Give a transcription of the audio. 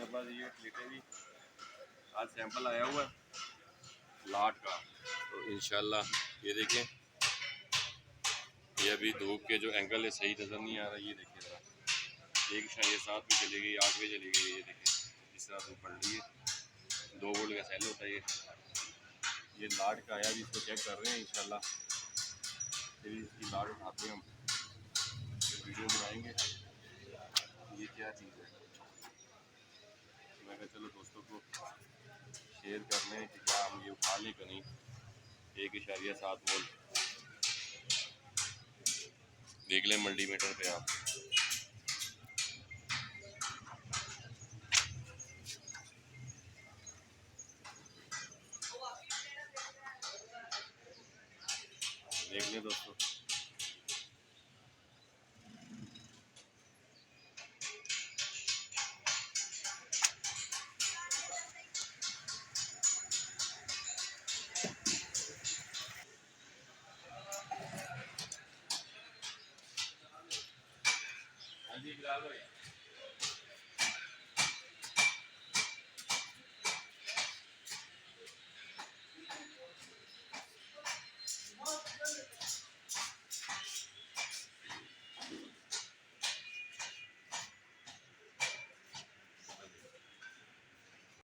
हमारे पास ये प्लेटें भी आज सैंपल आया हुआ है लाट का। तो इंशाल्लाह ये देखें, ये अभी धूप के जो एंगल है सही नज़र नहीं आ रहा। ये देखिए ज़रा, 1.7 भी चली गई, 8 भी चली गई। ये देखें जिस तरह धूप पड़ रही है, 2 वोल्ट का सेल होता है ये लाट का आया भी, इसको चेक कर रहे हैं इंशाल्लाह। फिर इसकी लाट उठाते हैं, हम वीडियो बनाएंगे ये क्या चीज़ है। मैं कहा चलो दोस्तों को शेयर कर लें कि क्या हम ये उठा लें कि नहीं। 1.7 वोल्ट देख लें मल्टीमीटर पे आप। देख लें दोस्तों, हाँ जी बिलाल भाई।